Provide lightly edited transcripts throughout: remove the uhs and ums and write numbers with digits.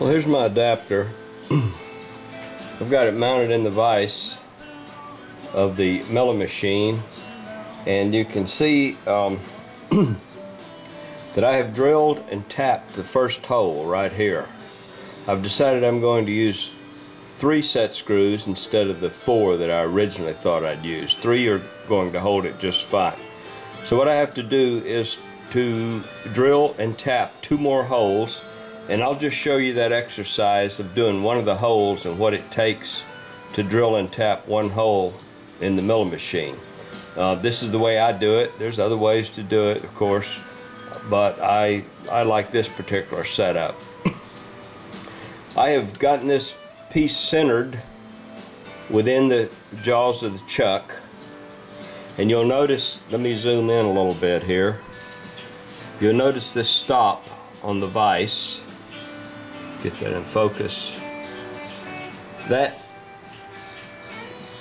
Well, here's my adapter. I've got it mounted in the vise of the milling machine, and you can see that I have drilled and tapped the first hole right here. I've decided I'm going to use 3 set screws instead of the 4 that I originally thought I'd use. 3 are going to hold it just fine. So what I have to do is to drill and tap 2 more holes, and I'll just show you that exercise of doing one of the holes and what it takes to drill and tap 1 hole in the milling machine. This is the way I do it. There's other ways to do it, of course, but I like this particular setup. I have gotten this piece centered within the jaws of the chuck, and you'll notice, let me zoom in a little bit here, you'll notice this stop on the vise. Get that in focus. That,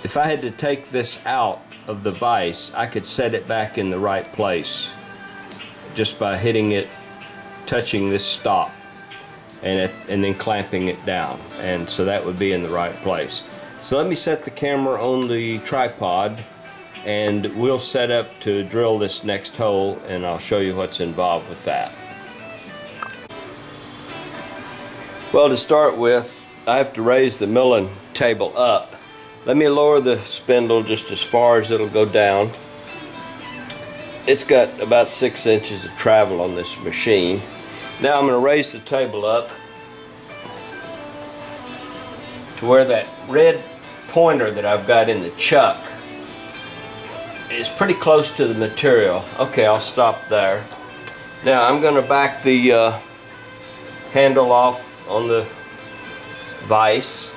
if I had to take this out of the vise, I could set it back in the right place just by hitting it, touching this stop, and then clamping it down, and so that would be in the right place. So let me set the camera on the tripod, and we'll set up to drill this next hole, and I'll show you what's involved with that. Well, to start with, I have to raise the milling table up. Let me lower the spindle just as far as it'll go down. It's got about 6 inches of travel on this machine. Now I'm going to raise the table up to where that red pointer that I've got in the chuck is pretty close to the material. Okay, I'll stop there. Now I'm going to back the handle off on the vise.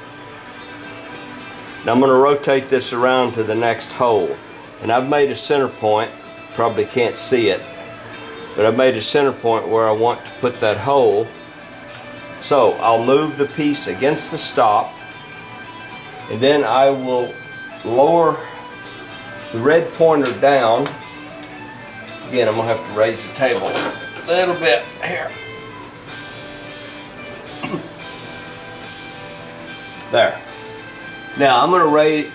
Now I'm going to rotate this around to the next hole, and I've made a center point. Probably can't see it, but I've made a center point where I want to put that hole. So I'll move the piece against the stop, and then I will lower the red pointer down. Again, I'm going to have to raise the table a little bit here. There. Now I'm going to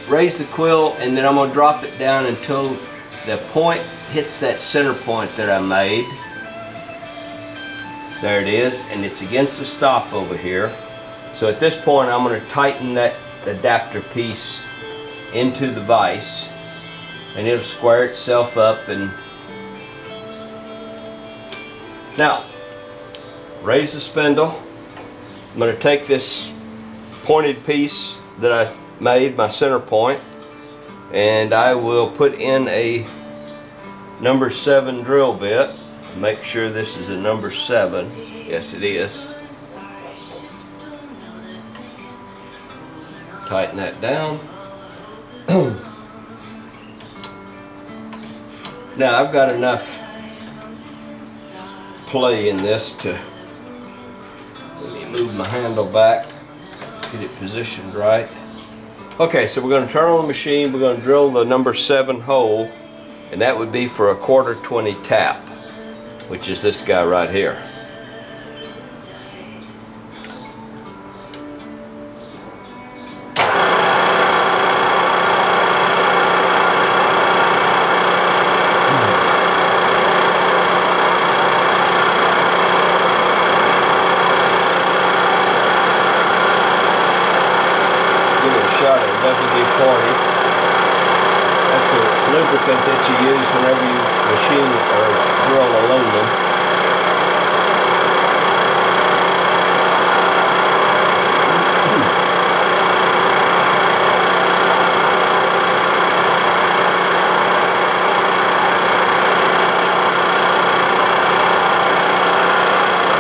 raise the quill, and then I'm going to drop it down until the point hits that center point that I made. There it is, and it's against the stop over here. So at this point I'm going to tighten that adapter piece into the vise, and it'll square itself up. And now raise the spindle. I'm going to take this pointed piece that I made, my center point, and I will put in a number 7 drill bit. Make sure this is a number 7. Yes, it is. Tighten that down. Now I've got enough play in this to, let me move my handle back, get it positioned right. Okay, so we're going to turn on the machine. We're going to drill the number 7 hole, and that would be for a 1/4 20 tap, which is this guy right here. WD-40. That's a lubricant that you use whenever you machine or drill aluminum.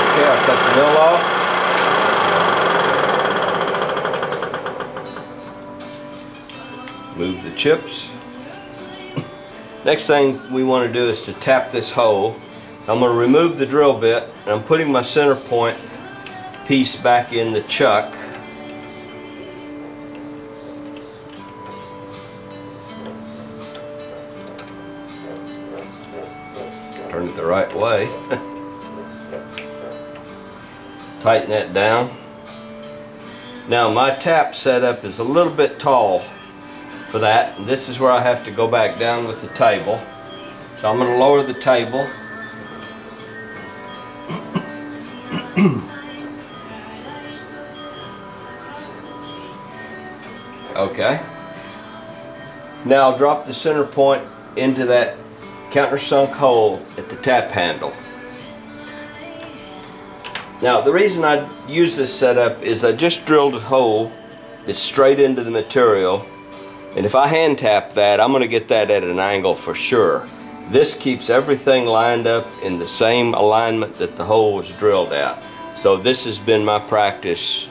Okay, I'll cut the mill off. Move the chips. Next thing we want to do is to tap this hole. I'm going to remove the drill bit, and I'm putting my center point piece back in the chuck. Turn it the right way. Tighten that down. Now my tap setup is a little bit tall for that. And this is where I have to go back down with the table. So I'm going to lower the table. Okay. Now I'll drop the center point into that countersunk hole at the tap handle. Now the reason I use this setup is I just drilled a hole that's straight into the material, and if I hand tap that, I'm going to get that at an angle for sure. This keeps everything lined up in the same alignment that the hole was drilled at. So this has been my practice.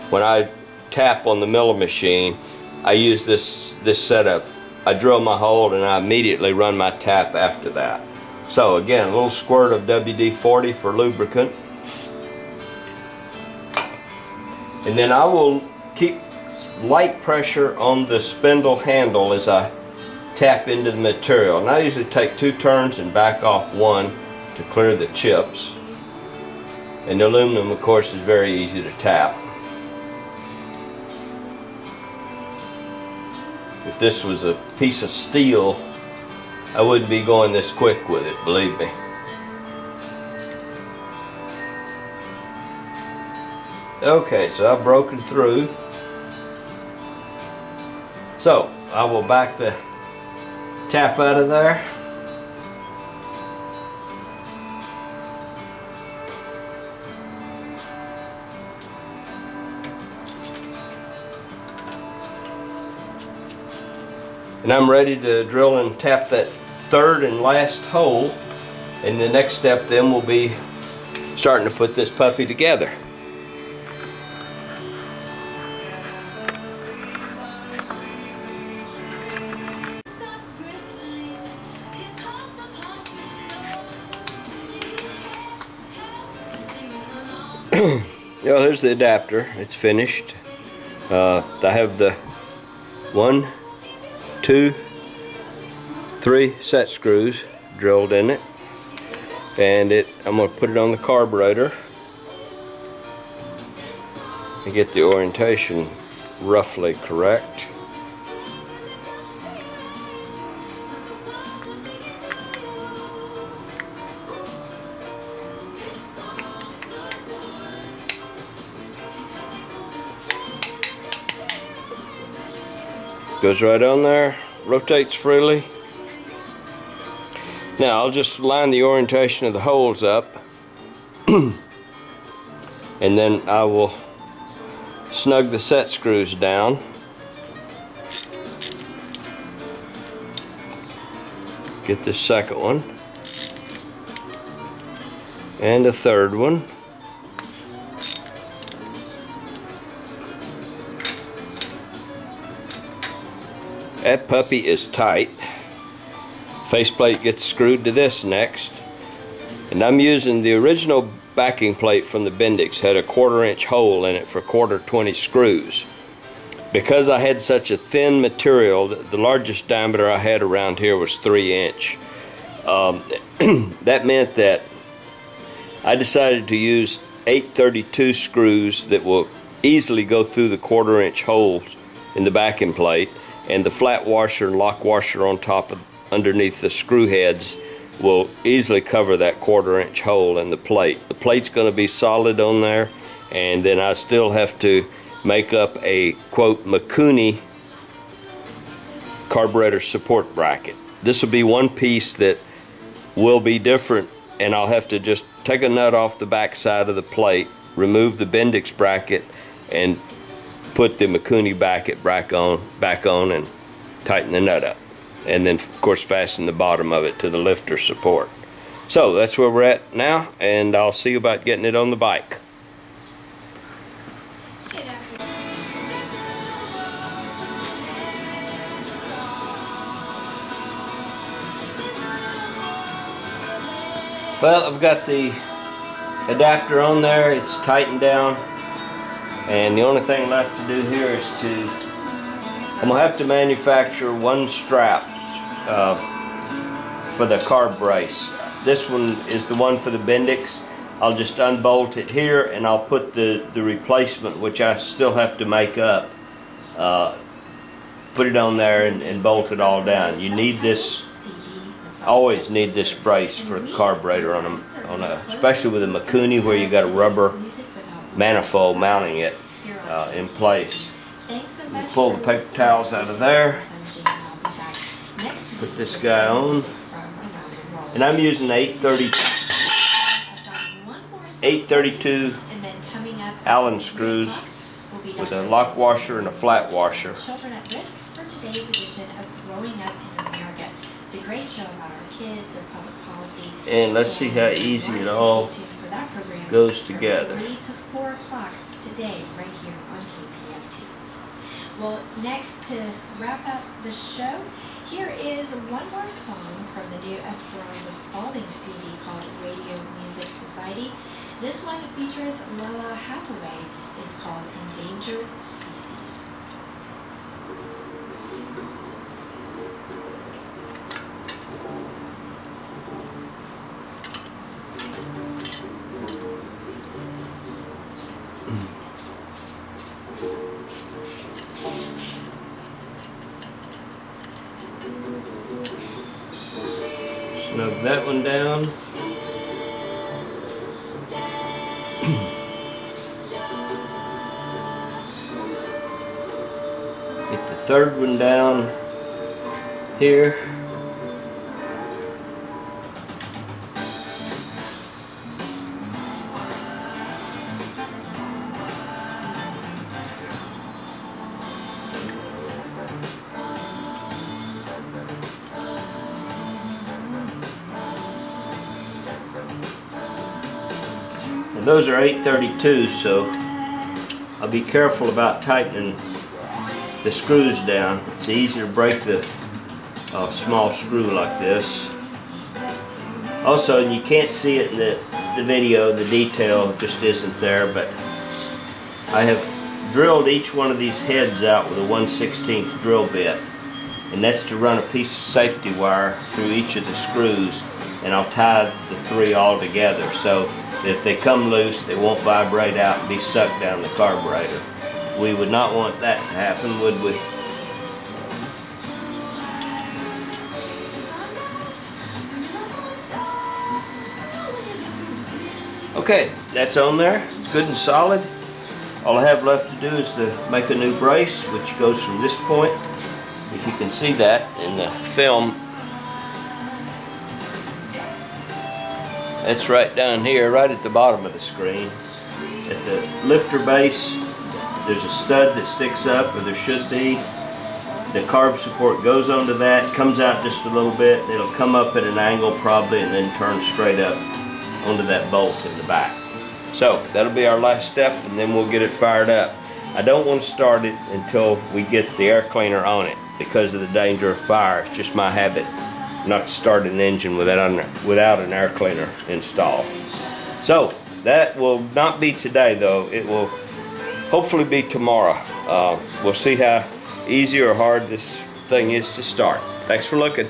When I tap on the milling machine, I use this setup. I drill my hole and I immediately run my tap after that. So again, a little squirt of WD-40 for lubricant. And then I will keep light pressure on the spindle handle as I tap into the material. And I usually take 2 turns and back off 1 to clear the chips. And the aluminum, of course, is very easy to tap. If this was a piece of steel, I wouldn't be going this quick with it, believe me. Okay, so I've broken through. So I will back the tap out of there. And I'm ready to drill and tap that 3rd and last hole. And the next step then will be starting to put this puppy together. Well, here's the adapter. It's finished. I have the 1, 2, 3 set screws drilled in it, and I'm going to put it on the carburetor and get the orientation roughly correct. Goes right on there, rotates freely. Now I'll just line the orientation of the holes up and then I will snug the set screws down. Get the second one and the third one. That puppy is tight. Faceplate gets screwed to this next. And I'm using the original backing plate from the Bendix. Had a 1/4 inch hole in it for 1/4 20 screws. Because I had such a thin material, the largest diameter I had around here was 3 inch. That meant that I decided to use 832 screws that will easily go through the 1/4 inch holes in the backing plate. And the flat washer and lock washer on top of underneath the screw heads will easily cover that 1/4 inch hole in the plate. The plate's going to be solid on there, and then I still have to make up a quote Mikuni carburetor support bracket. This will be one piece that will be different, and I'll have to just take a nut off the back side of the plate, remove the Bendix bracket, and put the Mikuni bracket back on and tighten the nut up, and then of course fasten the bottom of it to the lifter support. So that's where we're at now, and I'll see you about getting it on the bike. Well, I've got the adapter on there, it's tightened down. And the only thing left to do here is I'm going to have to manufacture 1 strap for the carb brace. This one is the one for the Bendix. I'll just unbolt it here, and I'll put the replacement, which I still have to make up, put it on there and bolt it all down. You need this, always need this brace for the carburetor on a especially with a Mikuni, where you got a rubber manifold mounting it in place. You pull the paper towels out of there, put this guy on, and I'm using 832 Allen screws with a lock washer and a flat washer. Children at risk for today's edition of Growing Up in America. It's a great show about our kids and public policy. And let's see how easy it all goes together. 3 to 4 o'clock today, right here on KPFT. Well, next, to wrap up the show, here is one more song from the new Esperanza Spalding CD called Radio Music Society. This one features Lala Hathaway. It's called Endangered Species. Snug that one down. Get the third one down here. And those are 832, so I'll be careful about tightening the screws down. It's easy to break the small screw like this. Also, and you can't see it in the video, the detail just isn't there, but I have drilled each one of these heads out with a 1/16 drill bit, and that's to run a piece of safety wire through each of the screws, and I'll tie the three all together so that if they come loose they won't vibrate out and be sucked down the carburetor. We would not want that to happen, would we? Okay, that's on there. It's good and solid. All I have left to do is to make a new brace, which goes from this point. If you can see that in the film, that's right down here, right at the bottom of the screen. At the lifter base, there's a stud that sticks up, or there should be. The carb support goes onto that, comes out just a little bit, it'll come up at an angle probably, and then turn straight up onto that bolt in the back. So that'll be our last step, and then we'll get it fired up. I don't want to start it until we get the air cleaner on it because of the danger of fire. It's just my habit not to start an engine without an air cleaner installed. So that will not be today, though. It will hopefully be tomorrow. We'll see how easy or hard this thing is to start. Thanks for looking.